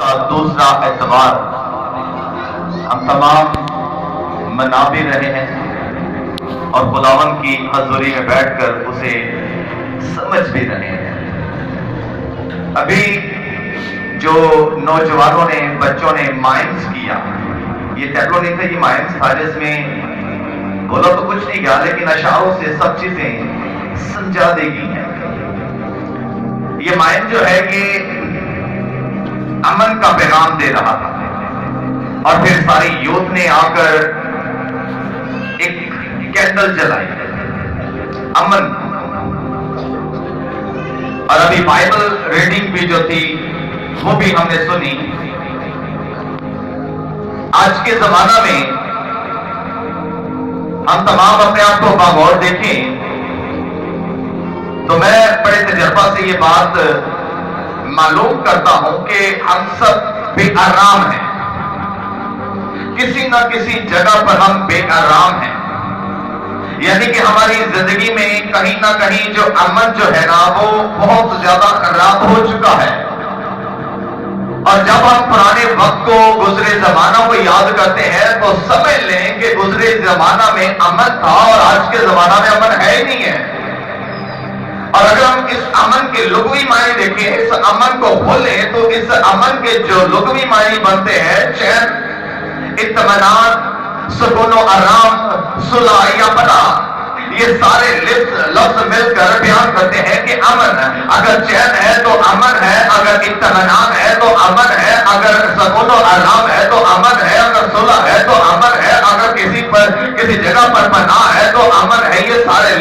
کا دوسرا اعتبار ہم تمام منا بھی رہے ہیں اور خداوند کی حضوری میں بیٹھ کر اسے سمجھ بھی رہے ہیں۔ ابھی جو نوجوانوں نے، بچوں نے مائنس کیا، یہ ٹیبلو نہیں تھا، یہ مائنس تھا جس میں بولا تو کچھ نہیں گیا لیکن اشعاروں سے سب چیزیں سمجھا دے گی ہیں۔ یہ مائنس جو ہے یہ امن کا پیغام دے رہا تھا اور پھر ساری یوتھ نے آ کر ایک کینڈل جلائی امن، اور ابھی بائبل ریڈنگ بھی جو تھی وہ بھی ہم نے سنی۔ آج کے زمانہ میں ہم تمام اپنے آپ کو باغور دیکھیں تو میں بڑے تجربہ سے یہ بات معلوم کرتا ہوں کہ ہم سب بے آرام ہیں، کسی نہ کسی جگہ پر ہم بے آرام ہیں، یعنی کہ ہماری زندگی میں کہیں نہ کہیں جو امن جو ہے نا وہ بہت زیادہ خراب ہو چکا ہے۔ اور جب ہم پرانے وقت کو، گزرے زمانہ کو یاد کرتے ہیں تو سمجھ لیں کہ گزرے زمانہ میں امن تھا اور آج کے زمانہ میں امن ہے ہی نہیں ہے۔ اور اگر ہم اس امن کے لغوی معنی دیکھیں، اس امن کو کھولیں تو اس امن کے جو لغوی معنی بنتے ہیں چین، اطمینان، سکون و آرام، صلح یا پناہ، یہ سارے لفظ مل کر بیان کرتے ہیں کہ امن، اگر چین ہے تو امن ہے، اگر اطمینان ہے تو امن ہے، اگر سکون و آرام ہے تو امن ہے، اگر صلح ہے تو امن ہے، اگر کسی جگہ پر پناہ ہے تو امن ہے۔ یہ سارے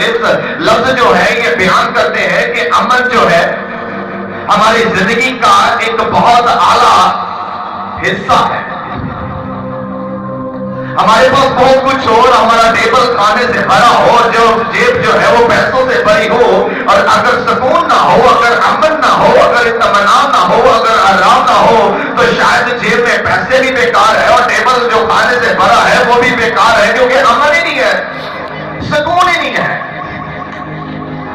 لفظ جو ہے یہ بیان کرتے ہیں کہ امن جو ہے ہماری زندگی کا ایک بہت اعلیٰ حصہ ہے۔ ہمارے پاس بہت کچھ ہو اور ہمارا ٹیبل کھانے سے بھرا ہو، جو جیب جو ہے وہ پیسوں سے بھری ہو، اور اگر سکون نہ ہو، اگر امن نہ ہو، اگر اطمینان نہ ہو، اگر آرام نہ ہو تو شاید جیب میں پیسے بھی بیکار ہے اور ٹیبل جو کھانے سے بھرا ہے وہ بھی بیکار ہے، کیونکہ امن ہی نہیں ہے، سکون ہی نہیں ہے۔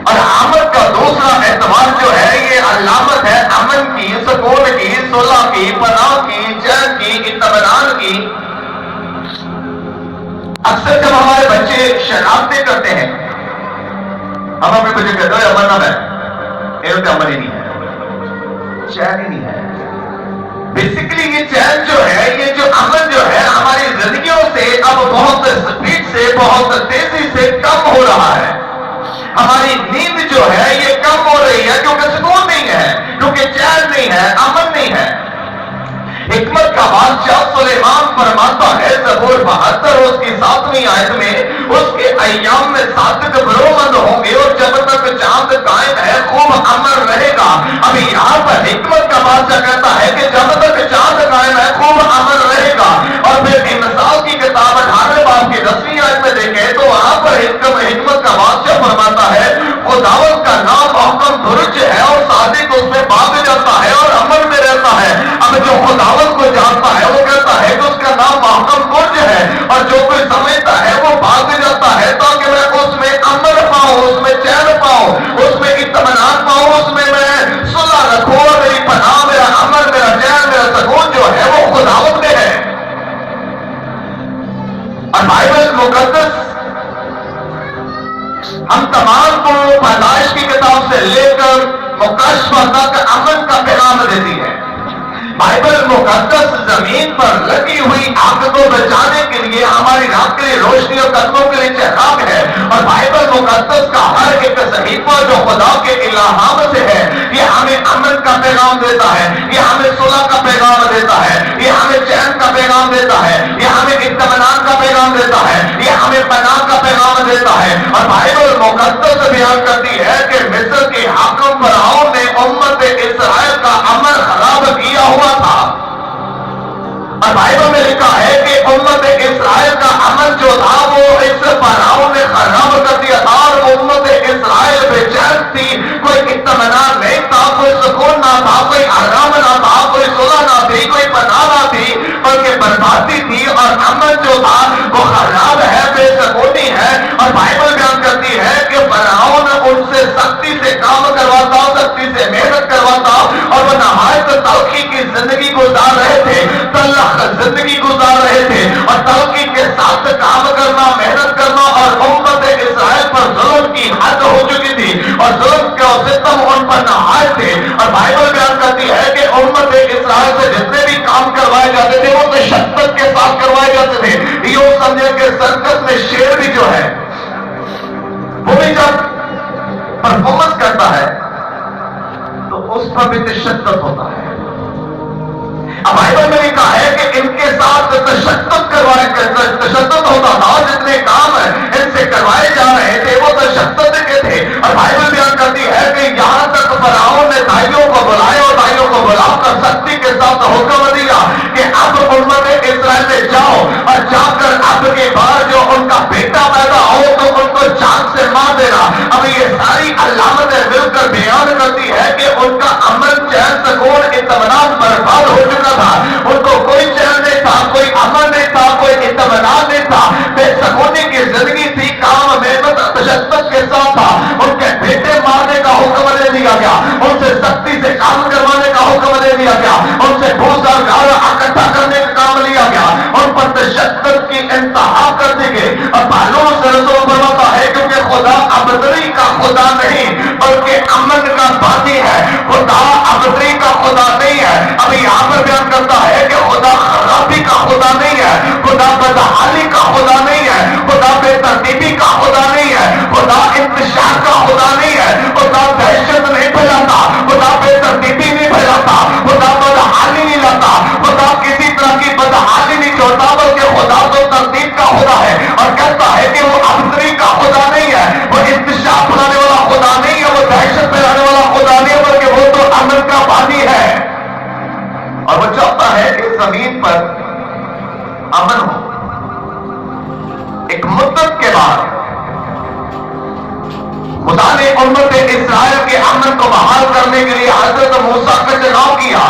اور امن کا دوسرا اعتبار جو ہے یہ علامت ہے امن کی، سکون کی، صلح کی، پناہ کی، چین کی، اطمینان کی۔ اکثر جب ہمارے بچے شرارتیں کرتے ہیں ہم اپنے بچے کہتے ہیں امن نہ ہے، امن ہی نہیں ہے، چین ہی نہیں ہے۔ بیسیکلی یہ چین جو ہے، یہ جو امن جو ہے ہماری زندگیوں سے اب بہت سپیڈ سے، بہت تیزی سے کم ہو رہا ہے۔ ہماری نیند جو ہے یہ کم ہو رہی ہے کیونکہ سکون نہیں ہے، کیونکہ چین نہیں ہے، امن نہیں ہے۔ حکمت کا بادشاہ سلیمان فرماتا ہے زبور 72 اس کی 7ویں آیت میں، اس کے ایام میں صادق برومند ہوں گے اور جب تک چاند قائم ہے خوب امن رہے گا۔ ابھی یہاں پر حکمت کا بادشاہ کہتا ہے کہ جب تک چاند قائم ہے خوب امن رہے گا۔ اور پھر مثال کی کتاب 18 باب کی 10ویں آیت میں دیکھیں تو وہاں پر حکمت کا بادشاہ فرماتا ہے خداوند کا نام محکم برج ہے اور صادق اس میں بھاگ جاتا ہے اور امن میں رہتا ہے۔ اب جو خداوند کو جانتا ہے وہ کہتا ہے کہ اس کا نام محکم برج ہے، اور جو کوئی سمجھتا ہے وہ بھاگ جاتا ہے تاکہ میں اس میں امن پاؤں، اس میں چین پاؤں، اس میں اطمینان پاؤں، اس میں صلح رکھوں، اور میری پناہ، میرا امن، میرا چین، میرا سکون جو ہے وہ خداوند میں ہے۔ اور بائبل مقدس ہم تمام کو پیدائش کی کتاب سے لے کر مکاشفہ تک امن کا پیغام دیتی ہے۔ بائبل مقدس زمین پر لگی ہوئی آگ کو بچانے کے لیے، ہماری رات کے لیے روشنی اور قدموں کے لیے چراغ ہے، اور بائبل مقدس کا ہر ایک صحیفہ جو خدا کے الہام سے ہے یہ ہمیں امن کا پیغام دیتا ہے، یہ ہمیں صلح کا پیغام دیتا ہے، یہ ہمیں چین کا پیغام دیتا ہے، یہ ہمیں اطمینان کا پیغام دیتا ہے، یہ ہمیں پناہ کا پیغام دیتا ہے۔ اور بائبل مقدس بیان کرتی ہے کہ مصر کے حاکم فرعون نے امت اسرائیل کا امن خراب کیا ہوا تھا، اور بائبل میں لکھا ہے کہ امت اسرائیل کا امن جو تھا وہ اس فرعون نے خراب کر دیا تھا، اور امت اسرائیل بے چین تھی، کوئی اطمینان نہیں تھا، کوئی سکون نہ تھا، کوئی آرام نہ تھا، کوئی صلح نہ تھی، کوئی پناہ نہ تھی، بلکہ بربادی تھی، اور امن جو تھا وہ خراب ہے، بے سکونی ہے۔ اور بائبل بیان کرتی ہے کہ فرعون ان سے سختی سے کام کرواتا، سختی سے محنت کرواتا، اور وہ نہایت تلخی کی زندگی گزار رہے تھے، تلخ زندگی گزار رہے تھے، اور ترقی کے ساتھ کام کرنا، محنت کرنا، اور امت اسرائیل پر ظلم کی حد ہو چکی تھی اور ظلم کے ستم ان پر نہایت تھے۔ اور بائبل بیان کرتی ہے کہ امت اسرائیل سے جتنے بھی کام کروائے جاتے تھے وہ تشدد کے ساتھ کروائے جاتے تھے۔ یوں سمجھے کہ سرکس میں شیر بھی جو ہے وہ بھی جب پرفارمنس کرتا ہے تو اس پر بھی تشدد ہوتا ہے۔ اب بائبل میں لکھا ہے کہ ان کے ساتھ تشدد ہوتا تھا، جتنے کام ان سے کروائے جا رہے تھے وہ تشدد کے تھے۔ اور بائبل بیان کرتی ہے کہ یہاں تک فرعون نے دائیوں کو بلایا اور دائیوں کو بلا کر سختی کے ساتھ حکم دیا کہ اب امت اسرائیل میں جاؤ اور جا کر اب کے بعد جو ان کا بیٹا پیدا ہو تو ان کو جان سے مار دینا۔ اب یہ ساری علامتیں مل کر بیان کرتی ہے کہ ان کا امن، چین، سکون، اطمینان برباد ہو چکا تھا۔ ان کو کوئی چین نہیں تھا، کوئی امن نہیں تھا، کوئی اطمینان نہیں تھا، بے سکونی کی زندگی تھی، کام محنت تشدد کے ساتھ تھا۔ ان کے بیٹے مارنے کا حکم دے دیا گیا، ان سے سختی سے کام کروانے کا حکم دے دیا گیا، ان سے بھوسا گاڑا اکٹھا کرنے کا کام لیا گیا، ان پر تشدد کی انتہا کر دی گئی۔ اور پالوس رسول فرماتا ہے کیونکہ خدا ابدری کا خدا نہیں بلکہ امن کا باقی ہے، خدا ابدری کا خدا نہیں ہے۔ ابھی یہاں پر بیان کرتا ہے کہ خدا خرابی کا خدا نہیں ہے، خدا بدحالی کا خدا نہیں ہے، خدا بے ترتیبی کا خدا نہیں ہے، خدا انتشار کا خدا نہیں ہے، خدا دہشت نہیں پھیلاتا، خدا بے ترتیبی نہیں پھیلاتا، خدا بدحالی نہیں لاتا، خدا کسی طرح کی بدحالی نہیں چھوڑتا، بلکہ خدا تو ترتیب کا خدا ہے۔ اور کہتا ہے کہ وہ ابتری کا خدا نہیں ہے، وہ انتشار پھیلانے والا خدا نہیں ہے، وہ دہشت پھیلانے والا خدا نہیں ہے، بلکہ وہ تو امن کا بانی ہے۔ اور وہ چاہتا ہے کہ زمین پر امن ہو۔ ایک مدت کے بعد خدا نے امت اسرائیل کے امن کو بحال کرنے کے لیے حضرت موسیٰ کا چناؤ کیا،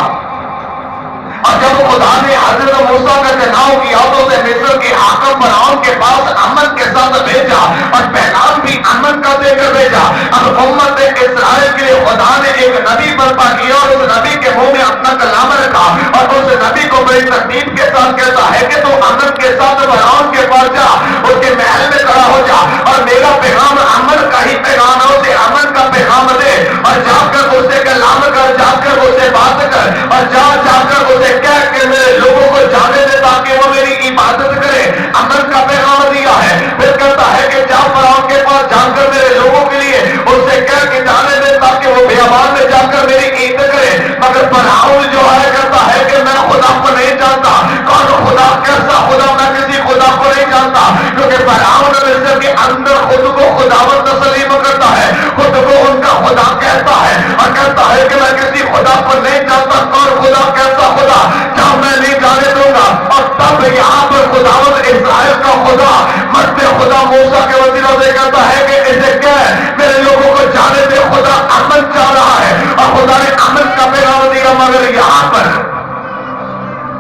اور جب خدا نے حضرت موسیٰ کا چناؤ کیا تو اسے مصر کے حاکم فرعون کے پاس امن کے ساتھ بھیجا اور پیغام بھی امن کا دے کر بھیجا۔ اب امت اسرائیل کے لیے خدا نے ایک نبی برپا کیا اور اس نبی کے منہ میں اپنا کلام رکھا اور اس نبی کو بڑی ترتیب کے ساتھ کہتا ہے کہ تو امن کے ساتھ فرعون کے پاس جا، اس کے محل میں کھڑا ہو جا اور میرا پیغام امن کا ہی پیغام ہے، اسے امن کا پیغام دے اور جا کر اس سے کلام کر، جا کر اس سے بات کر اور جا کر اسے کہہ کہ میرے لوگوں کو جانے دے تاکہ وہ میری عبادت کرے۔ امن کا پیغام دیا ہے، پھر کہتا ہے کہ جا فرعون کے پاس جا کر میرے لوگوں کے لیے اس سے کہہ کے جانے دے تاکہ وہ بیابان میں جا کر میری عید کرے۔ مگر فرعون جو ہے کہتا ہے کہ میں خدا کو نہیں جانتا، کون خدا، کیسا خدا، میں کسی خدا کو نہیں جانتا، کیونکہ فرعون مصر کے اندر خود کو خداوند تسلیم کرتا ہے، خود کو ان کا خدا کہتا ہے اور کہتا ہے کہ میں کسی خدا کو نہیں جانتا، کون خدا، کیسا خدا، جب میں نہیں جانے دوں گا۔ اور تب یہاں پر خداوند اسرائیل کا خدا مرد خدا موسیٰ کے وسیلہ سے کہتا ہے کہ اسے کہہ میرے لوگوں کو جانے دے، خدا امن چاہ رہا ہے اور خدا نے امن کا پیغام دیا۔ مگر یہاں پر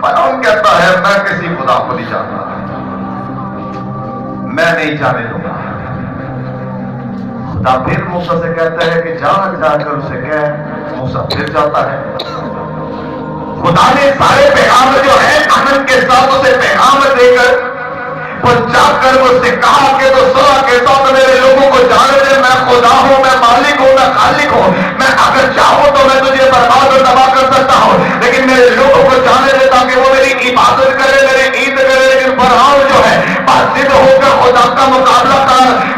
فرعون کہتا ہے میں کسی خدا کو نہیں جانتا، میں نہیں جانے دوں گا۔ خدا پھر موسیٰ سے کہتا ہے کہ جا کر اسے کہہ، موسیٰ پھر جاتا ہے۔ خدا نے سارے پیغام جو ہے امن کے ساتھ اسے پیغام دے کر پہنچا کر اس سے کہا کہ تو سنا کے ساتھ میرے لوگوں کو جانے دے، میں خدا ہوں، میں مالک ہوں، میں خالق ہوں، میں اگر چاہوں تو میں تجھے برباد اور تباہ کر سکتا ہوں، لیکن میرے لوگوں کو جانے دے تاکہ وہ میری عبادت کرے، میری عید کرے۔ لیکن فرعون جو ہے بازد ہو کر خدا کا مقابلہ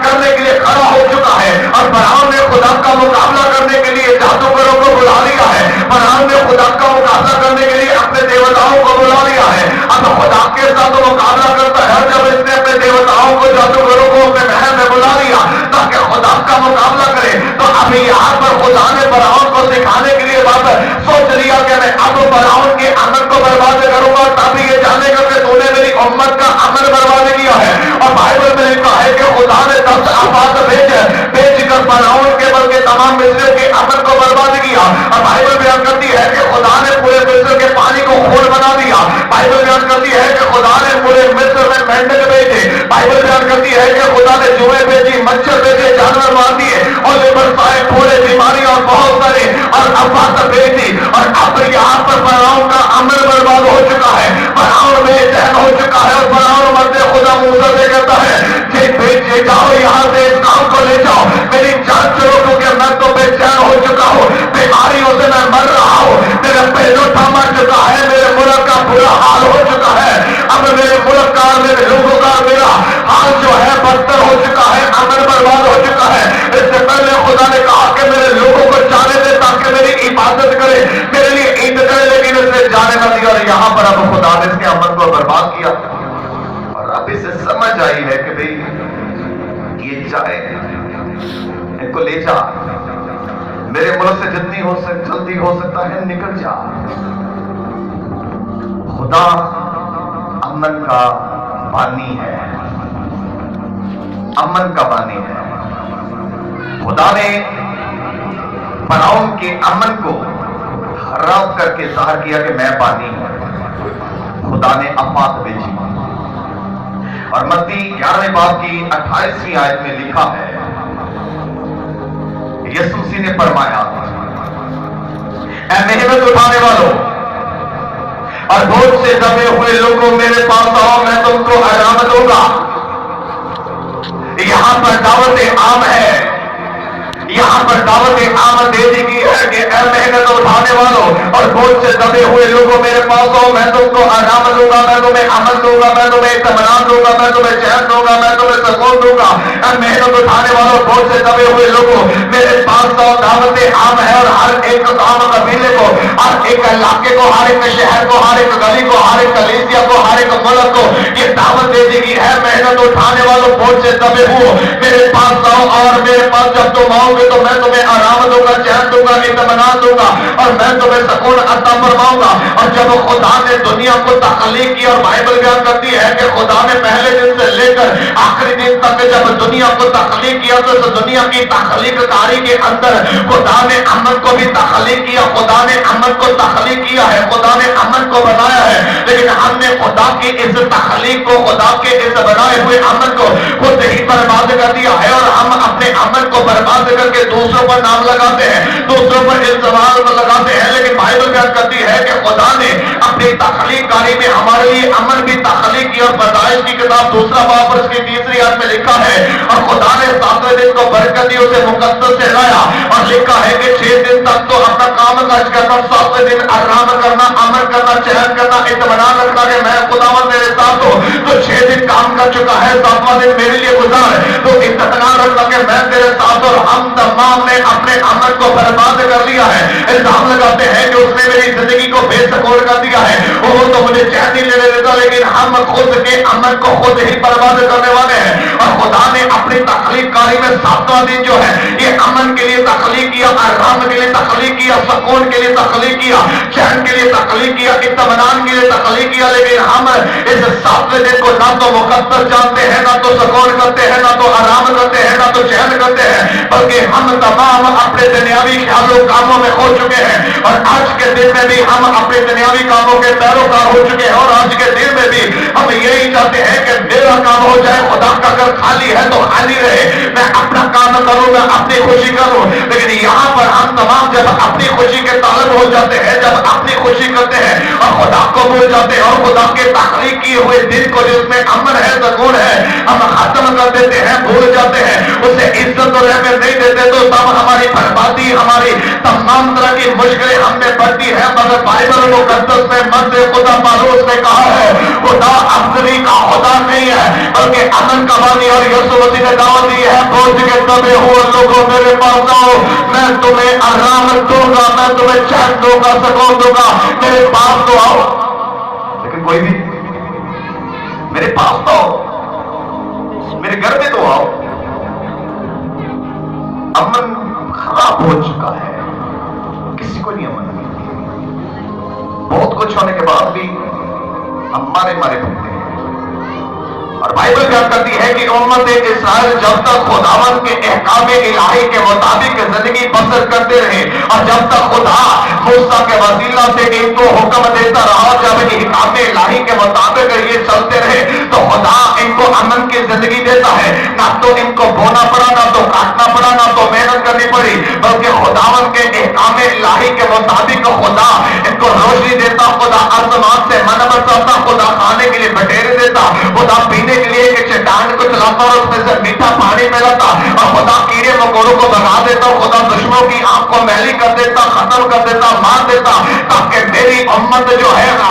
کرنے کے لیے کھڑا ہو چکا ہے، اور فرعون نے خدا کا مقابلہ کرنے کے لیے جادوگروں کو بلا لیا ہے، فرعون نے خدا کا مقابلہ کرنے کے لیے اپنے دیوتاؤں کو بلا لیا ہے۔ اب خدا کے ساتھ مقابلہ کرتا ہے، جب اس نے اپنے دیوتاؤں کو، جادوگروں کو اپنے محل میں بلا لیا تاکہ خدا کا مقابلہ کرے، تو ابھی یہاں پر خدا نے فرعون کو سکھانے کے لیے بات سوچ لیا کہ میں اب فرعون کے امن کو برباد کروں گا، تاکہ یہ جانے گا کہ تو نے میری امت کا امن برباد کیا ہے۔ اور بائبل میں لکھا ہے کہ خدا نے 10 آفات بھیج کر فرعون کے بلکہ تمام مصر کے امن کو برباد کیا۔ اور بائبل بیان کرتی ہے کہ خدا نے پورے مصر کے پانی کو خون بنا دیا۔ بائبل بیان کرتی ہے کہ خدا نے پورے مصر میں مینڈک بھیجے۔ بائبل بیان کرتی ہے کہ خدا نے جوئے بھیجی، مچھر بھیجے، جانور مار دیے اور برسائے، پورے بیماری اور بہت سارے اور آفات بھیج دی۔ اور اب یہاں پر فرعون کا برا حال ہو چکا ہے، اب میرے ملک کا میرے لوگوں کا میرا حال جو ہے بدتر ہو چکا ہے، امن برباد ہو چکا ہے۔ اس سے پہلے خدا نے کہا کہ میرے لوگوں کو جانے دے تاکہ میری عبادت کرے، میرے لیے عید کرے، لیکن اس نے جانے نہ دیا، اور یہاں پر اب خدا نے اس کے امن کو برباد کیا۔ اور اب اسے سمجھ آئی ہے کہ بھئی یہ جائے، ان کو لے جا، میرے ملک سے جتنی جلدی ہو سکتا ہے نکل جا۔ خدا امن کا بانی ہے، امن کا بانی ہے۔ خدا نے فرعون کے امن کو خراب کر کے ظاہر کیا کہ میں بانی ہوں۔ خدا نے آفات بھیجی، اور متی 11 باب کی 28ویں آیت میں لکھا ہے، یسوع مسیح نے فرمایا، اے محنت اٹھانے والوں اور بوجھ سے دبے ہوئے لوگوں، میرے پاس آؤ، میں تم کو آرام دوں گا۔ یہاں پر دعوت عام ہے، یہاں پر دعوت عام دے دی گئی ہے کہ اے محنت اٹھانے والوں اور بوجھ سے دبے ہوئے لوگوں، میرے پاس آؤ، میں تم کو آرام دوں گا، میں تمہیں امن دوں گا، میں تمہیں اطمینان دوں گا، میں تمہیں چین دوں گا، میں تمہیں سکون دوں گا۔ اے محنت اٹھانے والوں، بوجھ سے دبے ہوئے لوگوں، میرے پاس آؤ۔ دعوت عام ہے، اور ہر ایک قوم قبیلے کو، ہر ایک علاقے کو، ہر ایک شہر کو، ہر ایک گلی کو، ہر ایک کلیسیا کو، ہر ایک ملک کو یہ دعوت دے دی گئی ہے، محنت اٹھانے والوں، بوجھ سے دبے ہو، میرے پاس آؤ، اور میرے پاس جب تم آؤ گے تو میں تمہیں آرام دوں گا، چین دوں گا، اطمینان دوں گا، اور میں تمہیں سکون عطا فرماؤں گا۔ اور جب خدا نے دنیا کو تخلیق کیا، اور بائبل بیان کرتی ہے کہ خدا نے پہلے دن سے لے کر آخری دن تک جب دنیا کو تخلیق کیا تو اس دنیا کی تخلیق کاری کے اندر خدا نے امن کو بھی تخلیق کیا، خدا نے امن کو تخلیق کیا ہے، خدا نے امن کو بنایا ہے، لیکن ہم نے خدا کی اس تخلیق کو، خدا کے اس بنائے ہوئے امن کو خود ہی برباد کر دیا ہے، اور ہم اپنے امن کو برباد کر کے دوسروں پر نام لگاتے ہیں، دوسروں پر الزام لگاتے ہیں۔ لیکن بائبل بیان کرتی ہے کہ خدا نے اپنی تخلیق کاری میں ہمارے لیے امن بھی تخلیق کی، اور پیدائش کی کتاب 2 باب اور اس کی 3 آیت میں لکھا ہے، اور خدا نے 7ویں دن کو برکت دی، اسے مقدس ٹھہرایا، اور لکھا ہے کہ 6 دن تک تو اپنا کام کاج کرنا، 7ویں دن آرام کرنا، امن کرنا، چین کرنا، اطمینان رکھنا کہ میں خداوند میرے ساتھ ہوں۔ تو 6 دن کام کر چکا ہے، 7واں دن میرے لیے گزار، تو اطمینان رکھنا کہ میں تیرے ساتھ، اور ہم تمام نے اپنے امن کو برباد کر لیا ہے۔ الزام لگاتے ہیں کہ اس نے میری زندگی کو بے سکون کر دیا ہے، وہ تو مجھے چین نہیں لینے دیتا، لیکن ہم خود کے امن کو خود ہی برباد کرنے والے ہیں۔ اور خدا نے اپنی تخلیق کاری میں 7واں دن جو ہے یہ امن کے لیے تخلیق کیا، آرام کے لیے تخلیق کیا، سکون کے لیے تخلیق کیا، چین کے لیے تخلیق کیا، اطمینان کے لیے تخلیق کیا، لیکن ہم اس 7ویں دن کو نہ تو مقدس جانتے ہیں، نہ تو سکون کرتے ہیں، نہ تو آرام کرتے ہیں، نہ تو چین کرتے ہیں، بلکہ ہم تمام اپنے دنیاوی خیالوں کاموں میں کھو چکے ہیں۔ اور آج کے دن میں بھی ہم اپنے دنیاوی کاموں کے پیروکار ہو چکے ہیں، اور آج کے دن میں بھی ہم یہی چاہتے ہیں کہ میرا کام ہو جائے، خدا کا گھر خالی ہے تو خالی رہے، میں اپنا کام کروں، میں اپنی خوشی کروں۔ لیکن یہاں پر ہم تمام جب اپنی خوشی کے طالب ہو جاتے ہیں، جب اپنی خوشی کرتے ہیں اور خدا کو بھول جاتے ہیں، اور خدا کے تخلیق کیے ہوئے دن کو جس میں امن ہے، سکون ہے، ہم ختم کر دیتے ہیں، بھول جاتے ہیں، اسے عزت اور اہمیت نہیں دیتے، تو تب ہماری بربادی، ہماری تمام طرح کی مشکلیں ہم میں پڑتی ہیں۔ مگر بائبل مقدس میں مرد خدا پالوس نے کہا ہے، خدا افضلی کا خدا نہیں ہے بلکہ امن کا بانی، اور یسوع مسیح نے دعوت دی ہے، بوجھ کے دبے ہوئے لوگوں میرے پاس آؤ، میں تمہیں آرام دوں گا، میں تمہیں چین دوں گا، سکون دوں گا، میرے پاس تو آؤ۔ لیکن کوئی بھی میرے پاس تو آؤ، میرے گھر میں تو آؤ۔ امن خراب ہو چکا ہے، کسی کو نہیں امن ملتی، بہت کچھ ہونے کے بعد بھی ہم مارے پھرتے ہیں۔ اور بائبل بیان کرتی ہے کہ امت اسرائیل جب تک خداوند کے احکام الہی کے مطابق زندگی بسر کرتے رہے، اور جب تک خدا موسیٰ کے وسیلہ سے ان کو حکم دیتا رہا، جب احکام الہی کے مطابق یہ چلتے رہے تو خدا ان کو امن کی زندگی دیتا ہے۔ نہ تو ان کو بونا پڑا، نہ تو کاٹنا پڑا، نہ تو محنت کرنی پڑی، بلکہ خداوند کے احکام الہی کے مطابق خدا ان کو روشنی دیتا، خدا آسمان سے من برساتا، خدا کھانے کے لیے بٹیرے دیتا، خدا پینے کے لیے ایک چٹان کو چلاتا اور اس میں سے میٹھا پانی ملاتا، اور خدا کیڑے مکوڑوں کو بھگا دیتا، خدا دشمنوں کی آنکھ کو میلی کر دیتا، ختم کر دیتا، مار دیتا، تاکہ میری امت جو ہے